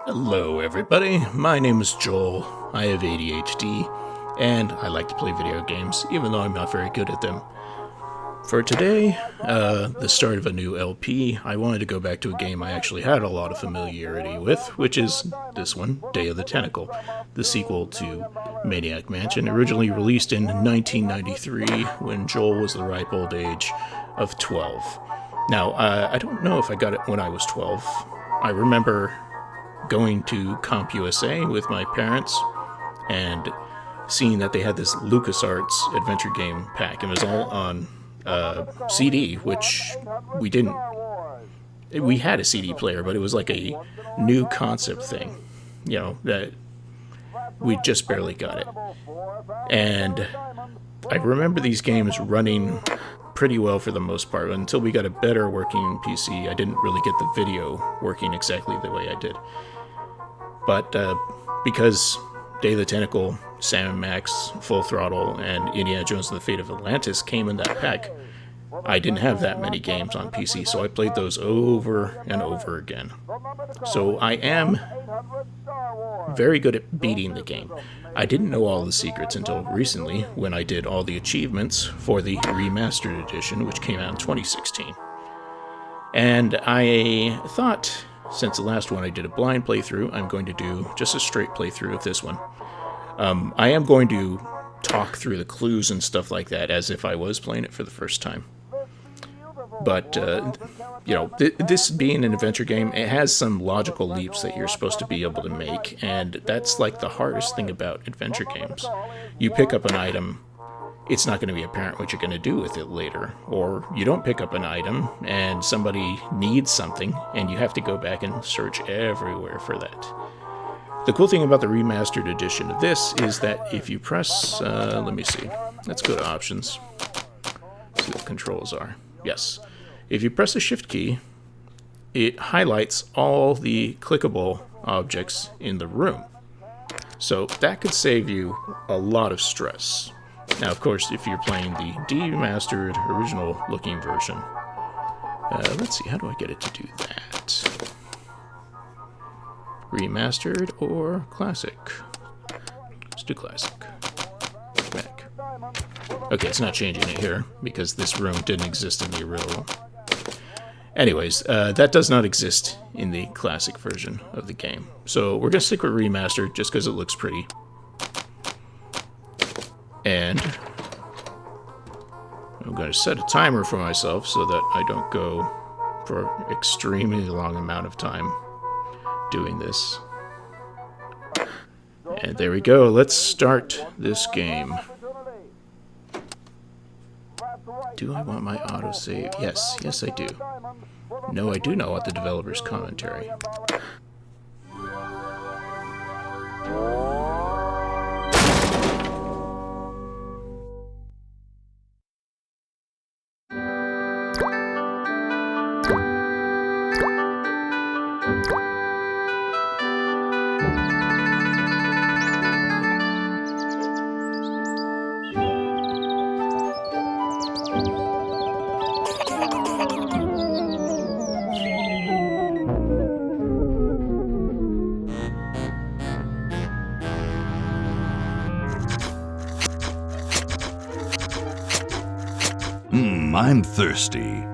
Hello everybody, my name is Joel, I have ADHD, and I like to play video games, even though I'm not very good at them. For today, the start of a new LP, I wanted to go back to a game I actually had a lot of familiarity with, which is this one, Day of the Tentacle, the sequel to Maniac Mansion, originally released in 1993 when Joel was the ripe old age of 12. Now, I don't know if I got it when I was 12. I remember going to CompUSA with my parents and seeing that they had this LucasArts adventure game pack. It was all on CD, which we didn't. We had a CD player, but it was like a new concept thing, that we just barely got it. And I remember these games running pretty well for the most part. Until we got a better working PC, I didn't really get the video working exactly the way I did. But because Day of the Tentacle, Sam & Max, Full Throttle, and Indiana Jones and the Fate of Atlantis came in that pack, I didn't have that many games on PC, so I played those over and over again. So I am very good at beating the game. I didn't know all the secrets until recently, when I did all the achievements for the Remastered edition, which came out in 2016. And I thought, since the last one I did a blind playthrough, I'm going to do just a straight playthrough of this one. I am going to talk through the clues and stuff like that as if I was playing it for the first time. But, this being an adventure game, it has some logical leaps that you're supposed to be able to make, and that's like the hardest thing about adventure games. You pick up an item, it's not going to be apparent what you're going to do with it later. Or you don't pick up an item, and somebody needs something, and you have to go back and search everywhere for that. The cool thing about the remastered edition of this is that if you press, let me see, let's go to options, see what the controls are. Yes, if you press the shift key, it highlights all the clickable objects in the room. So that could save you a lot of stress. Now, of course, if you're playing the demastered original looking version, let's see, how do I get it to do that? Remastered or classic? Let's do classic. Back. Okay, it's not changing it here because this room didn't exist in the original. Anyways, that does not exist in the classic version of the game. So we're going to stick with remastered just because it looks pretty. And I'm going to set a timer for myself so that I don't go for an extremely long amount of time doing this. And there we go. Let's start this game. Do I want my autosave? Yes I do. No, I do not want the developer's commentary. I'm thirsty.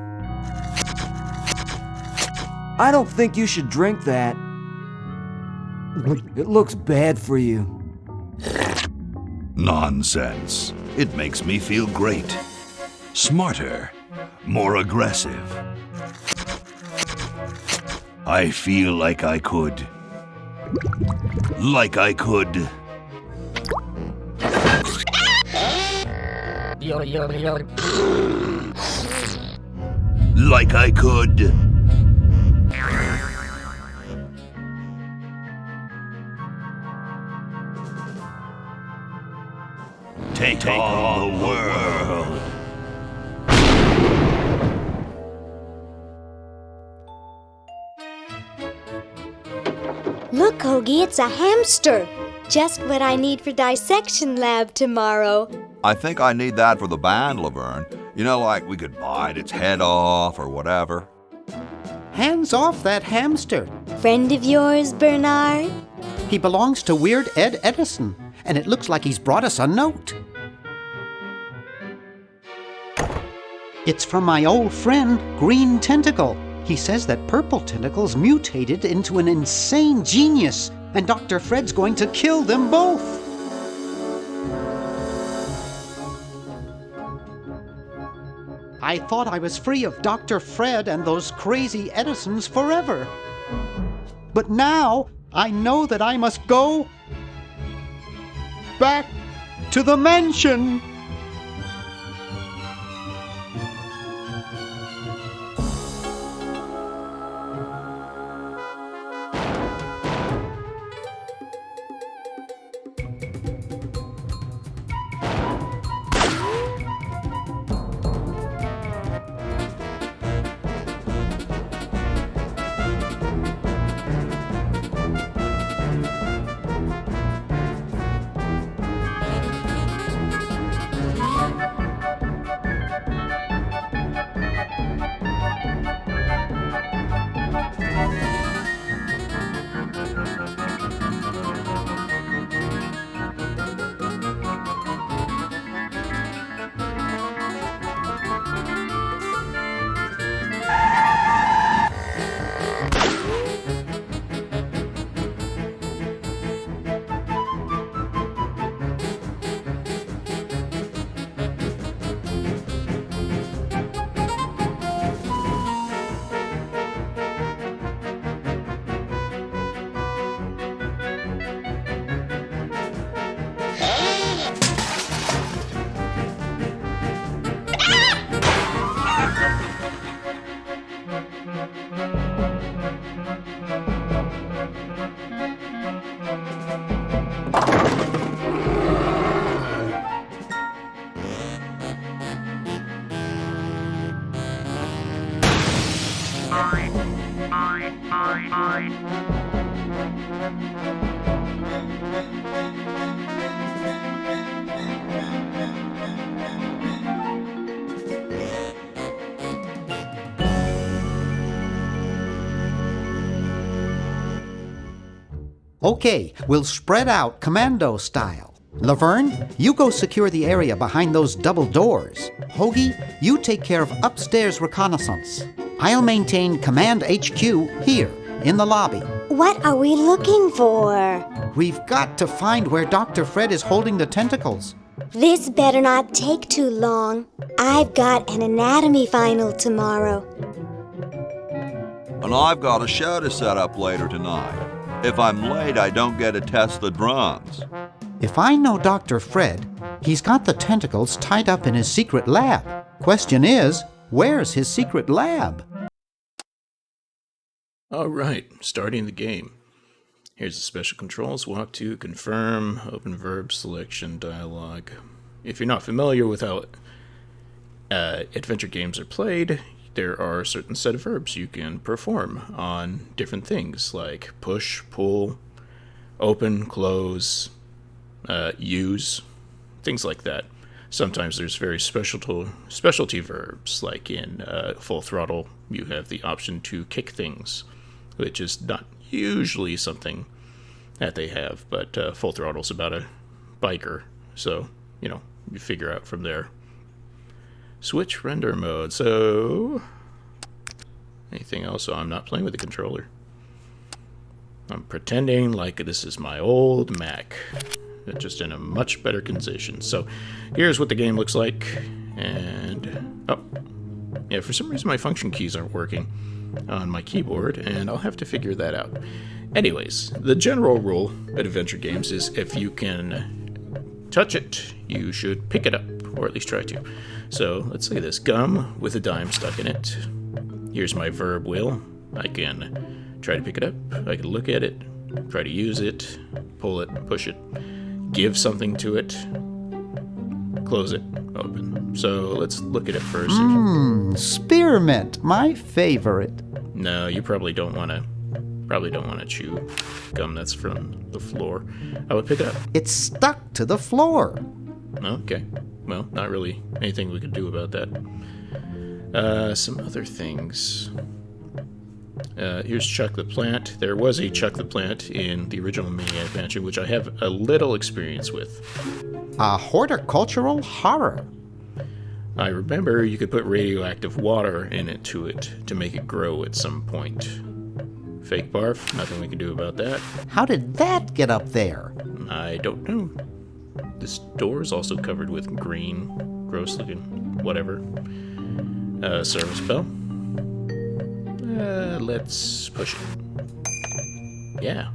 I don't think you should drink that. It looks bad for you. Nonsense. It makes me feel great. Smarter. More aggressive. I feel like I could. Like I could. Like I could. Take on the world. Look, Hoagie, it's a hamster. Just what I need for dissection lab tomorrow. I think I need that for the band, Laverne. Like we could bite its head off or whatever. Hands off that hamster. Friend of yours, Bernard? He belongs to Weird Ed Edison, and it looks like he's brought us a note. It's from my old friend, Green Tentacle. He says that Purple Tentacle's mutated into an insane genius, and Dr. Fred's going to kill them both. I thought I was free of Dr. Fred and those crazy Edisons forever. But now I know that I must go back to the mansion. Okay, we'll spread out Commando style. Laverne, you go secure the area behind those double doors. Hoagie, you take care of upstairs reconnaissance. I'll maintain Command HQ here, in the lobby. What are we looking for? We've got to find where Dr. Fred is holding the tentacles. This better not take too long. I've got an anatomy final tomorrow. And I've got a show to set up later tonight. If I'm late, I don't get to test the drums. If I know Dr. Fred, he's got the tentacles tied up in his secret lab. Question is, where's his secret lab? All right, starting the game. Here's the special controls. Walk to, confirm, open verb, selection, dialogue. If you're not familiar with how adventure games are played, there are a certain set of verbs you can perform on different things, like push, pull, open, close, use, things like that. Sometimes there's very specialty verbs, like in Full Throttle, you have the option to kick things, which is not usually something that they have, but Full Throttle's about a biker, so, you figure out from there. Switch render mode. So, anything else? So I'm not playing with the controller. I'm pretending like this is my old Mac, just in a much better condition. So, here's what the game looks like. And, oh, yeah, for some reason my function keys aren't working on my keyboard, and I'll have to figure that out. Anyways, the general rule at adventure games is if you can touch it, you should pick it up, or at least try to. So let's say this, gum with a dime stuck in it. Here's my verb wheel. I can try to pick it up, I can look at it, try to use it, pull it, push it, give something to it, close it, open. So let's look at it first. Spearmint, my favorite. No, you probably don't want to chew gum that's from the floor. I would pick it up. It's stuck to the floor. Okay. Well, not really anything we could do about that. Some other things. Here's Chuck the Plant. There was a Chuck the Plant in the original Maniac Mansion, which I have a little experience with. A horticultural horror. I remember you could put radioactive water in it to make it grow at some point. Fake barf, nothing we can do about that. How did that get up there? I don't know. This door is also covered with green, gross looking, whatever. Service bell. Let's push it. Yeah.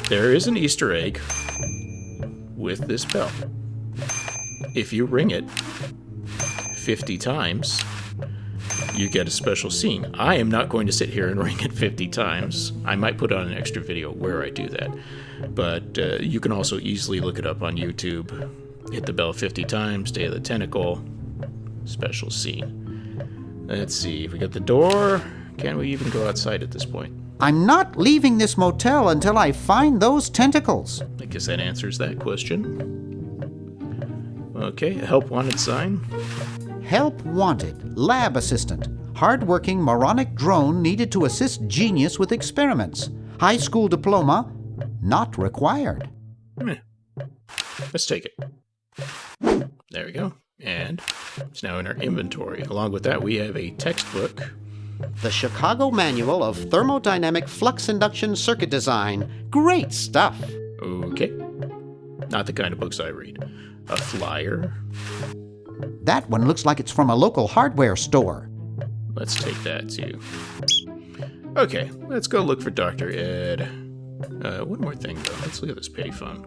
There is an Easter egg with this bell. If you ring it 50 times, you get a special scene. I am not going to sit here and ring it 50 times. I might put on an extra video where I do that. But you can also easily look it up on YouTube. Hit the bell 50 times, Day of the Tentacle, special scene. Let's see, if we got the door, can we even go outside at this point? I'm not leaving this motel until I find those tentacles. I guess that answers that question. Okay, a help wanted sign. Help wanted. Lab assistant. Hardworking moronic drone needed to assist genius with experiments. High school diploma not required. Let's take it. There we go. And it's now in our inventory. Along with that, we have a textbook. The Chicago Manual of Thermodynamic Flux Induction Circuit Design. Great stuff. Okay. Not the kind of books I read. A flyer. That one looks like it's from a local hardware store. Let's take that too. Okay, let's go look for Dr. Ed. One more thing though. Let's look at this payphone.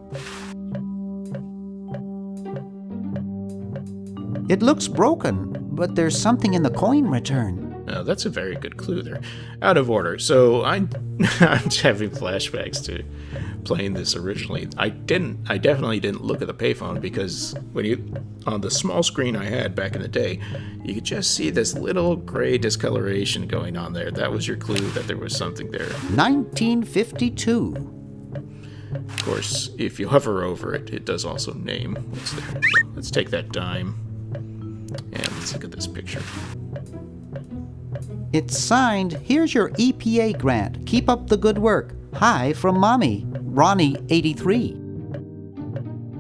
It looks broken, but there's something in the coin return. That's a very good clue there. Out of order. So I'm having flashbacks to playing this originally. I definitely didn't look at the payphone because on the small screen I had back in the day, you could just see this little gray discoloration going on there. That was your clue that there was something there. 1952. Of course, if you hover over it, it does also name what's there. So let's take that dime and let's look at this picture. It's signed, "Here's your EPA grant. Keep up the good work. Hi from Mommy, Ronnie 83.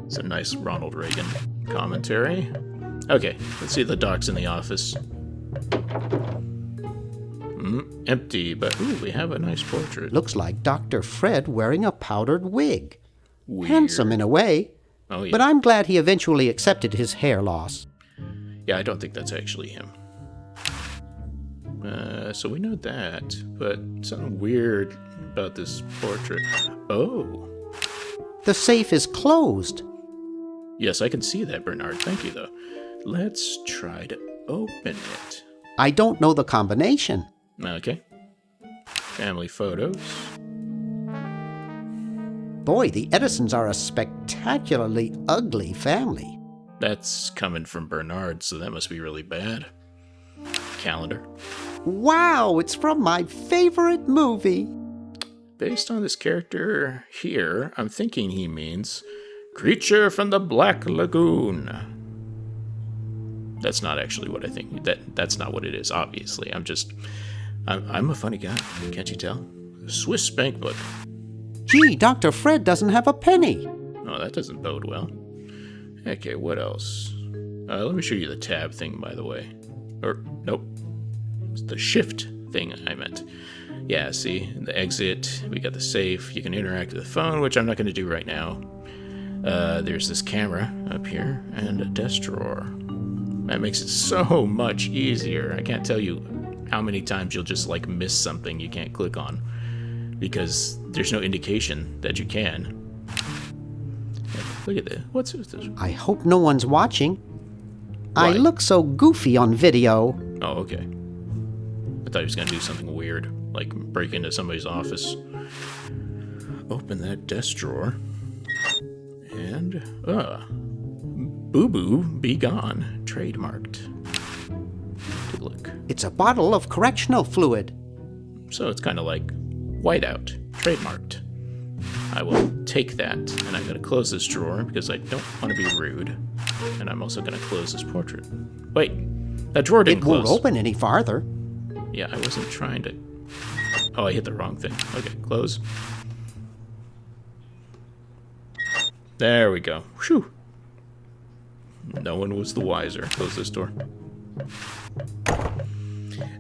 It's a nice Ronald Reagan commentary. Okay, let's see the docs in the office. Empty, but ooh, we have a nice portrait. Looks like Dr. Fred wearing a powdered wig. Weird. Handsome in a way, Oh, yeah. but I'm glad he eventually accepted his hair loss. Yeah, I don't think that's actually him. So we know that, but something weird about this portrait. Oh. The safe is closed. Yes, I can see that, Bernard. Thank you, though. Let's try to open it. I don't know the combination. Okay. Family photos. Boy, the Edisons are a spectacularly ugly family. That's coming from Bernard, so that must be really bad. Calendar. Wow, it's from my favorite movie. Based on this character here, I'm thinking he means creature from the Black Lagoon. That's not actually what I think. That's not what it is, obviously. I'm a funny guy, can't you tell? Swiss bank book. Gee, Dr. Fred doesn't have a penny. Oh, that doesn't bode well. Okay, what else? Let me show you the tab thing, by the way. Or, nope. It's the shift thing I meant. Yeah, see, the exit, we got the safe, you can interact with the phone, which I'm not going to do right now. There's this camera up here, and a desk drawer. That makes it so much easier. I can't tell you how many times you'll just, like, miss something you can't click on, because there's no indication that you can. Look at this. What's this? I hope no one's watching. Why? I look so goofy on video. Oh, okay. I thought he was going to do something weird, like break into somebody's office. Open that desk drawer. And, Boo-Boo Be Gone. Trademarked. Take a look. It's a bottle of correctional fluid. So it's kind of like whiteout. Trademarked. I will take that, and I'm going to close this drawer because I don't want to be rude. And I'm also going to close this portrait. Wait, that drawer didn't It won't close. open any farther. Yeah, I wasn't trying to Oh, I hit the wrong thing. Okay, close. There we go. Whew. No one was the wiser. Close this door.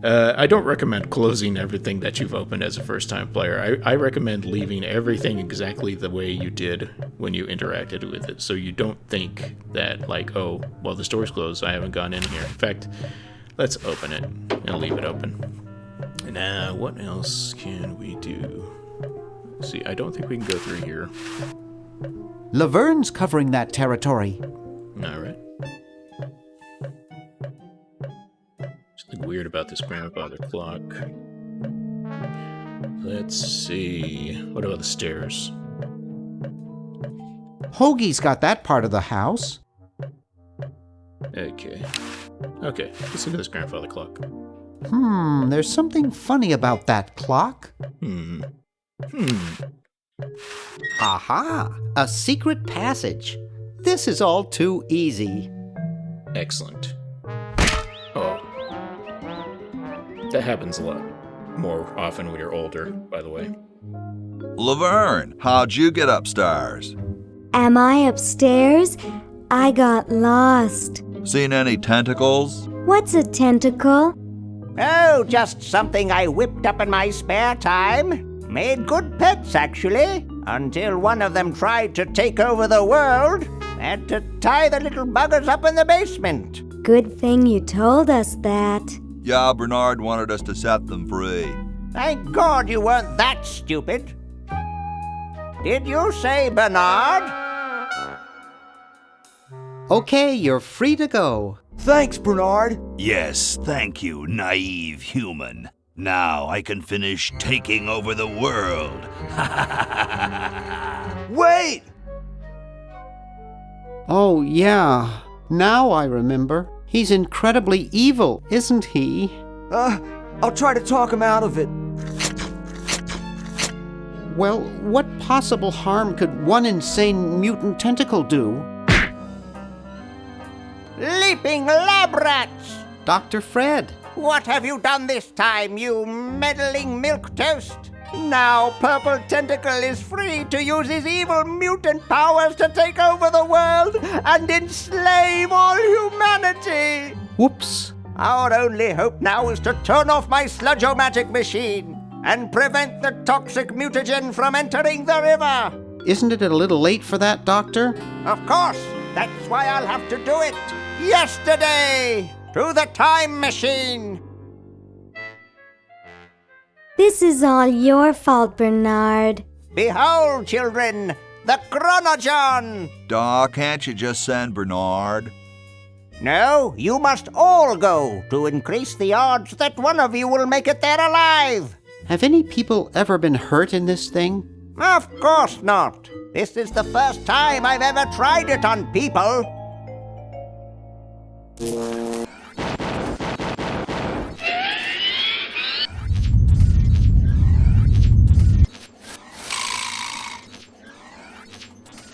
I don't recommend closing everything that you've opened as a first-time player. I recommend leaving everything exactly the way you did when you interacted with it, so you don't think that, like, oh, well, the store's closed, I haven't gone in here. In fact, let's open it and leave it open. Now, what else can we do? Let's see, I don't think we can go through here. Laverne's covering that territory. Alright. Something weird about this grandfather clock. Let's see. What about the stairs? Hoagie's got that part of the house. Okay. Okay, let's look at this grandfather clock. There's something funny about that clock. Aha! A secret passage. This is all too easy. Excellent. Oh. That happens a lot. More often when you're older, by the way. Laverne, how'd you get upstairs? Am I upstairs? I got lost. Seen any tentacles? What's a tentacle? Oh, just something I whipped up in my spare time. Made good pets, actually, until one of them tried to take over the world. Had to tie the little buggers up in the basement. Good thing you told us that. Yeah, Bernard wanted us to set them free. Thank God you weren't that stupid. Did you say Bernard? Okay, you're free to go. Thanks, Bernard. Yes, thank you, naive human. Now I can finish taking over the world. Wait! Oh, yeah. Now I remember. He's incredibly evil, isn't he? I'll try to talk him out of it. Well, what possible harm could one insane mutant tentacle do? Leaping lab rats! Dr. Fred. What have you done this time, you meddling milquetoast? Now Purple Tentacle is free to use his evil mutant powers to take over the world and enslave all humanity! Whoops. Our only hope now is to turn off my sludge-o-magic machine and prevent the toxic mutagen from entering the river! Isn't it a little late for that, Doctor? Of course! That's why I'll have to do it! Yesterday! To the time machine! This is all your fault, Bernard. Behold, children, the Chronogon! Duh, can't you just send Bernard? No, you must all go to increase the odds that one of you will make it there alive. Have any people ever been hurt in this thing? Of course not. This is the first time I've ever tried it on people.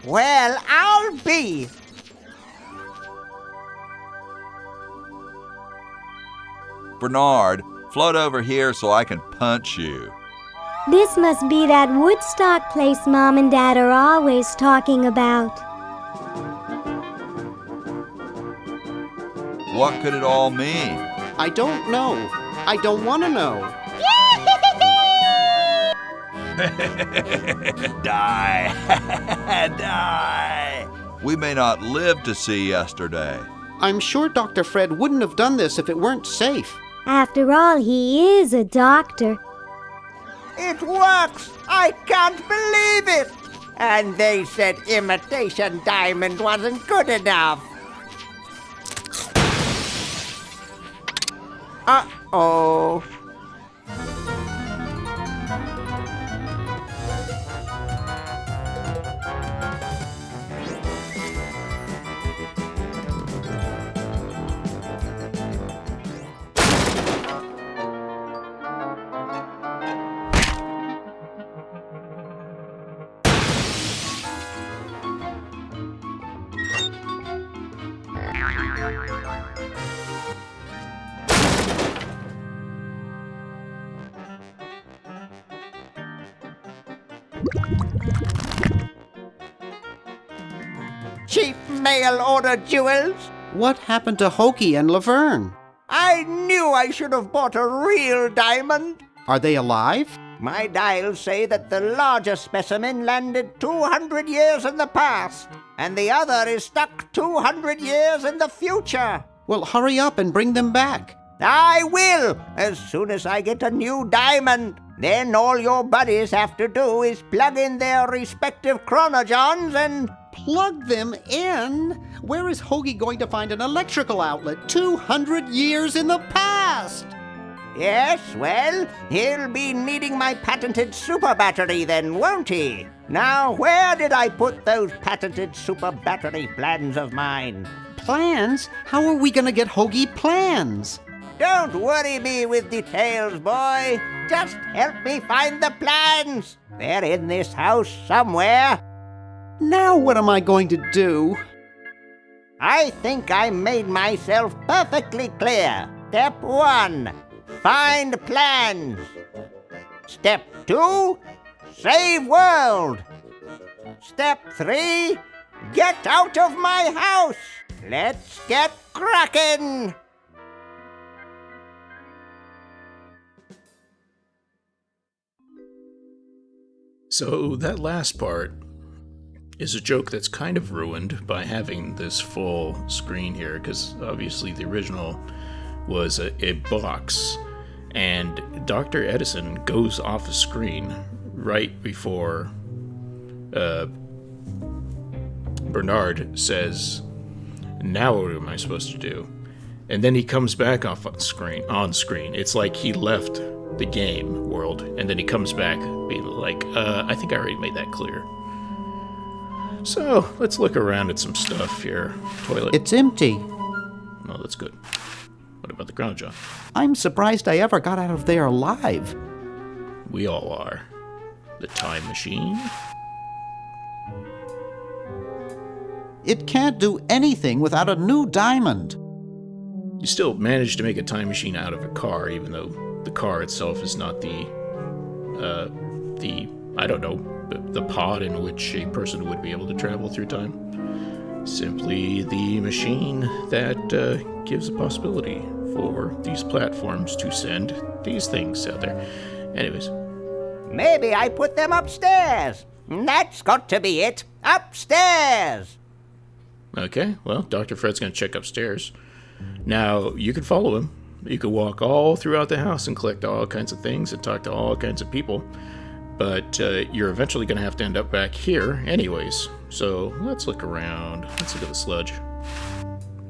Well, I'll be. Bernard, float over here so I can punch you. This must be that Woodstock place Mom and Dad are always talking about. What could it all mean? I don't know. I don't want to know. Die! Die! We may not live to see yesterday. I'm sure Dr. Fred wouldn't have done this if it weren't safe. After all, he is a doctor. It works! I can't believe it! And they said imitation diamond wasn't good enough. Uh-oh. cheap mail-order jewels. What happened to Hoagie and Laverne? I knew I should have bought a real diamond. Are they alive? My dials say that the larger specimen landed 200 years in the past, and the other is stuck 200 years in the future. Well, hurry up and bring them back. I will, as soon as I get a new diamond. Then all your buddies have to do is plug in their respective chronogens and... Plug them in? Where is Hoagie going to find an electrical outlet 200 years in the past? Yes, well, he'll be needing my patented super battery then, won't he? Now, where did I put those patented super battery plans of mine? Plans? How are we going to get Hoagie plans? Don't worry me with details, boy. Just help me find the plans. They're in this house somewhere. Now what am I going to do? I think I made myself perfectly clear. Step 1, find plans. Step 2, save world. Step 3, get out of my house. Let's get cracking. So that last part is a joke that's kind of ruined by having this full screen here, because obviously the original was a box, and Dr. Edison goes off the screen right before Bernard says, "Now what am I supposed to do?" And then he comes back on screen. It's like he left the game world, and then he comes back being like, I think I already made that clear. So, let's look around at some stuff here. Toilet. It's empty. Oh, that's good. What about the ground job? I'm surprised I ever got out of there alive. We all are. The time machine? It can't do anything without a new diamond. You still managed to make a time machine out of a car, even though the car itself is not the pod in which a person would be able to travel through time. Simply the machine that gives a possibility for these platforms to send these things out there. Anyways. Maybe I put them upstairs. That's got to be it. Upstairs. Okay, well, Dr. Fred's going to check upstairs. Now, you can follow him. You can walk all throughout the house and collect all kinds of things and talk to all kinds of people. But you're eventually going to have to end up back here anyways. So let's look around. Let's look at the sludge.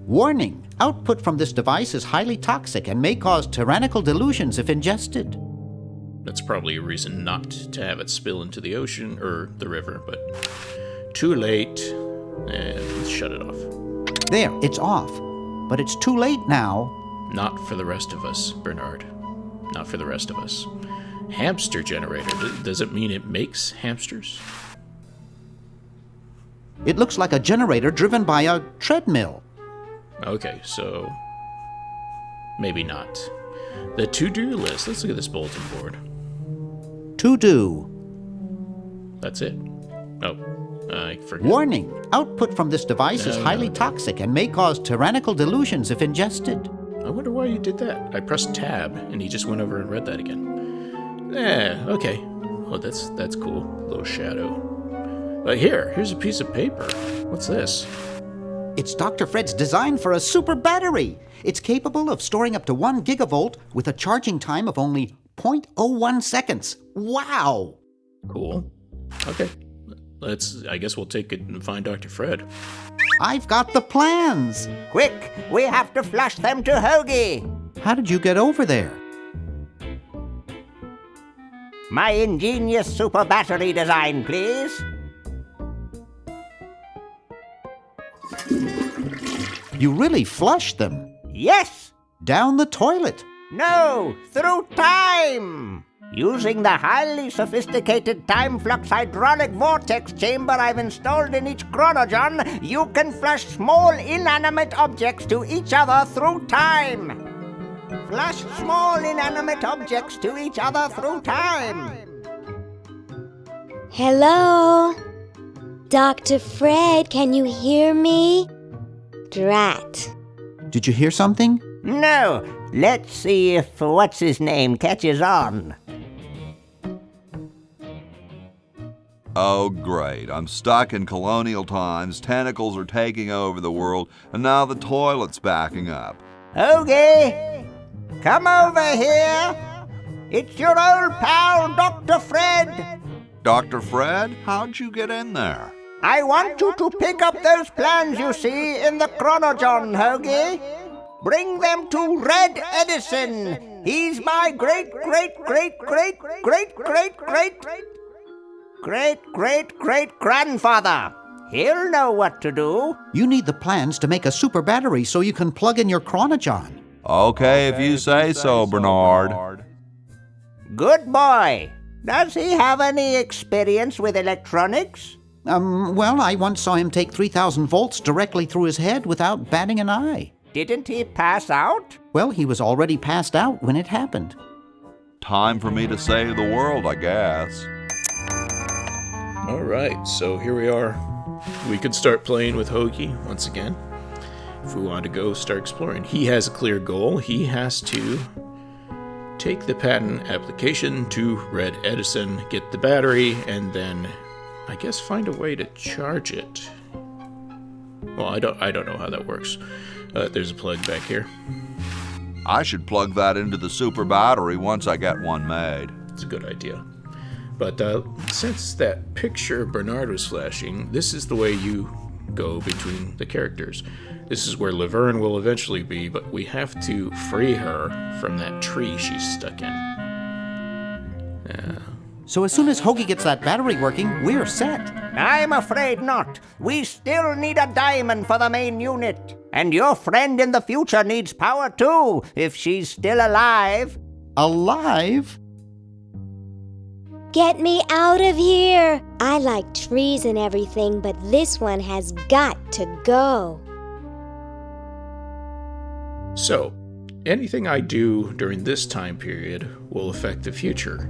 Warning! Output from this device is highly toxic and may cause tyrannical delusions if ingested. That's probably a reason not to have it spill into the ocean or the river, but too late. And let's shut it off. There, it's off. But it's too late now. Not for the rest of us, Bernard. Not for the rest of us. Hamster generator. Does it mean it makes hamsters? It looks like a generator driven by a treadmill. Okay, so maybe not. The to-do list. Let's look at this bulletin board. To do. That's it. Oh, I forgot. Warning! Output from this device is highly toxic and may cause tyrannical delusions if ingested. I wonder why you did that. I pressed tab, and he just went over and read that again. Okay. Oh, that's cool. Little shadow. Here's a piece of paper. What's this? It's Dr. Fred's design for a super battery. It's capable of storing up to 1 gigavolt with a charging time of only 0.01 seconds. Wow! Cool. Okay. I guess we'll take it and find Dr. Fred. I've got the plans. Quick, we have to flush them to Hoagie. How did you get over there? My ingenious super battery design, please. You really flushed them. Yes. Down the toilet. No, through time. Using the highly sophisticated time flux hydraulic vortex chamber I've installed in each chronogen, you can flush small inanimate objects to each other through time. Flush small inanimate objects to each other through time. Hello? Dr. Fred, can you hear me? Drat. Did you hear something? No. Let's see if what's-his-name catches on. Oh, great. I'm stuck in colonial times, tentacles are taking over the world, and now the toilet's backing up. Hoagie, come over here. It's your old pal, Dr. Fred. Dr. Fred, how'd you get in there? I want you to pick up those plans you see in the Chronogon, Hoagie. Bring them to Red Edison. He's my great-great-great-great-great-great-great-great-great-grandfather. He'll know what to do. You need the plans to make a super battery so you can plug in your Chronogon. Okay, if you say so, Bernard. Good boy. Does he have any experience with electronics? Well, I once saw him take 3,000 volts directly through his head without batting an eye. Didn't he pass out? Well, he was already passed out when it happened. Time for me to save the world, I guess. Alright, so here we are. We could start playing with Hoagie once again. If we want to go start exploring. He has a clear goal. He has to take the patent application to Red Edison, get the battery, and then I guess find a way to charge it. Well, I don't know how that works. There's a plug back here. I should plug that into the super battery once I get one made. It's a good idea. But since that picture Bernard was flashing, this is the way you go between the characters. This is where Laverne will eventually be, but we have to free her from that tree she's stuck in. So as soon as Hoagie gets that battery working, we're set. I'm afraid not. We still need a diamond for the main unit. And your friend in the future needs power too, if she's still alive. Alive? Get me out of here! I like trees and everything, but this one has got to go. So, anything I do during this time period will affect the future.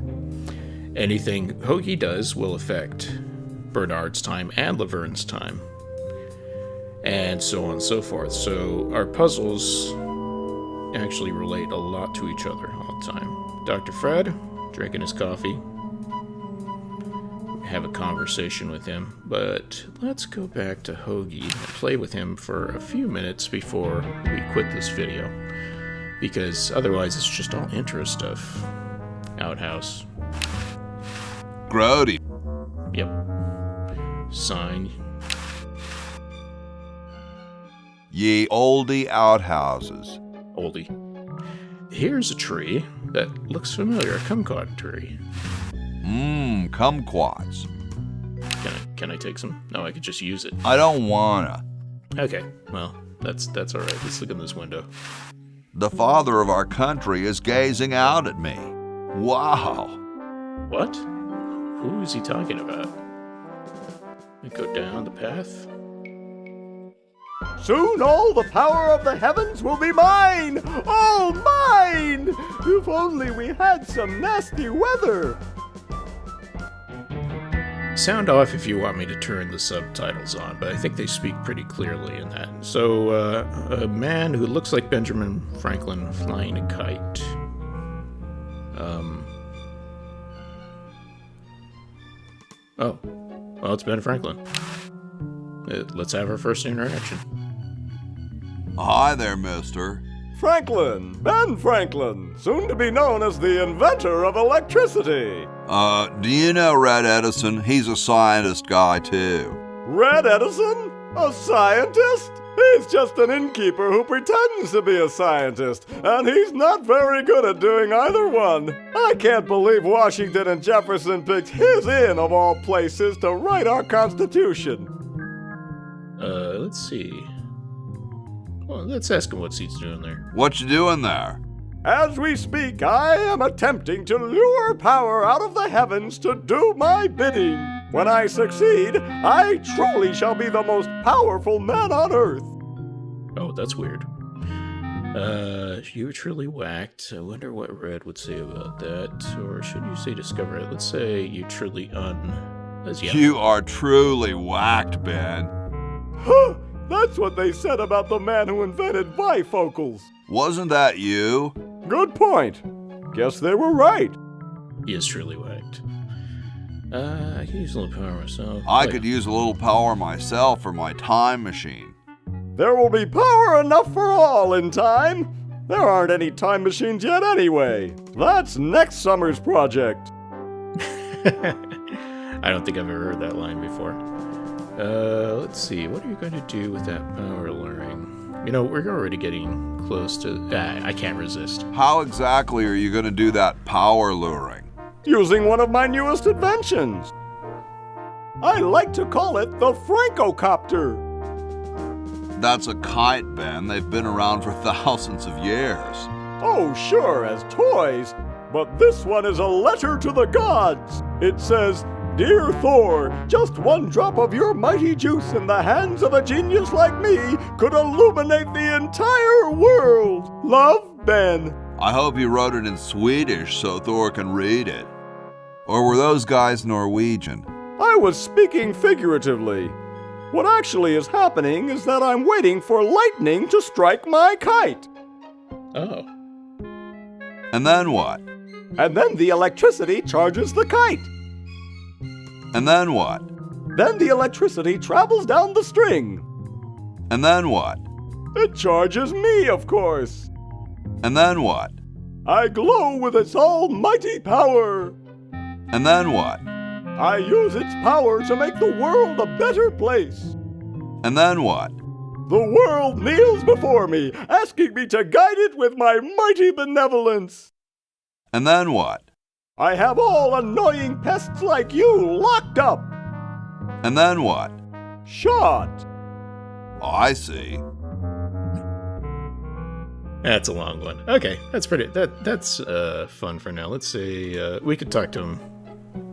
Anything Hoagie does will affect Bernard's time and Laverne's time. And so on and so forth. So our puzzles actually relate a lot to each other all the time. Dr. Fred, drinking his coffee. Have a conversation with him. But let's go back to Hoagie and play with him for a few minutes before we quit this video. Because otherwise it's just all intro stuff. Outhouse. Grody. Yep. Sign. Ye oldie outhouses. Oldie. Here's a tree that looks familiar, a kumquat tree. Kumquats. Can I take some? No, I could just use it. I don't wanna. Okay, well, that's all right. Let's look in this window. The father of our country is gazing out at me. Wow. What? Who is he talking about? I go down the path. Soon all the power of the heavens will be mine! All mine! If only we had some nasty weather! Sound off if you want me to turn the subtitles on, but I think they speak pretty clearly in that. So, a man who looks like Benjamin Franklin flying a kite. Oh, well, it's Ben Franklin. Let's have our first interaction. Hi there, mister. Franklin, Ben Franklin, soon to be known as the inventor of electricity. Do you know Red Edison? He's a scientist guy, too. Red Edison? A scientist? He's just an innkeeper who pretends to be a scientist, and he's not very good at doing either one. I can't believe Washington and Jefferson picked his inn of all places to write our Constitution. Let's see. Well, let's ask him what he's doing there. What you doing there? As we speak, I am attempting to lure power out of the heavens to do my bidding. When I succeed, I truly shall be the most powerful man on Earth. Oh, that's weird. You were truly whacked. I wonder what Red would say about that. Or should you say discover it? Let's say you truly Yeah. You are truly whacked, Ben. Huh! That's what they said about the man who invented bifocals. Wasn't that you? Good point. Guess they were right. He is truly whacked. I can use a little power myself. I could use a little power myself for my time machine. There will be power enough for all in time. There aren't any time machines yet anyway. That's next summer's project. I don't think I've ever heard that line before. Let's see. What are you going to do with that power luring? You know, we're already getting close to... I can't resist. How exactly are you going to do that power luring? Using one of my newest inventions. I like to call it the Francocopter. That's a kite, Ben. They've been around for thousands of years. Oh, sure, as toys. But this one is a letter to the gods. It says, "Dear Thor, just one drop of your mighty juice in the hands of a genius like me could illuminate the entire world. Love, Ben." I hope you wrote it in Swedish so Thor can read it. Or were those guys Norwegian? I was speaking figuratively. What actually is happening is that I'm waiting for lightning to strike my kite. Oh. And then what? And then the electricity charges the kite. And then what? Then the electricity travels down the string. And then what? It charges me, of course. And then what? I glow with its almighty power. And then what? I use its power to make the world a better place. And then what? The world kneels before me, asking me to guide it with my mighty benevolence. And then what? I have all annoying pests like you locked up. And then what? Shot. Oh, I see. That's a long one. Okay, that's pretty. That's fun for now. Let's say we could talk to him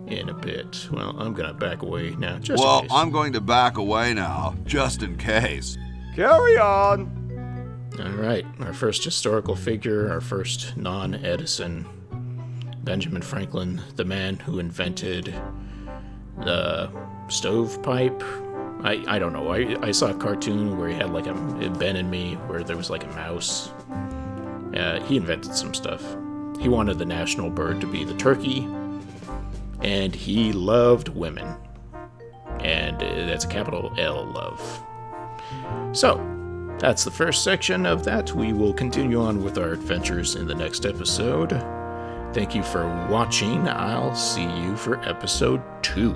in a bit. Well, I'm gonna back away now, just in case. I'm going to back away now, just in case. Carry on. All right, our first historical figure, our first non-Edison, Benjamin Franklin, the man who invented the stovepipe. I don't know. I saw a cartoon where he had like a Ben and Me, where there was like a mouse. He invented some stuff. He wanted the national bird to be the turkey, and he loved women. And that's a capital L, love. So, that's the first section of that. We will continue on with our adventures in the next episode. Thank you for watching. I'll see you for episode 2.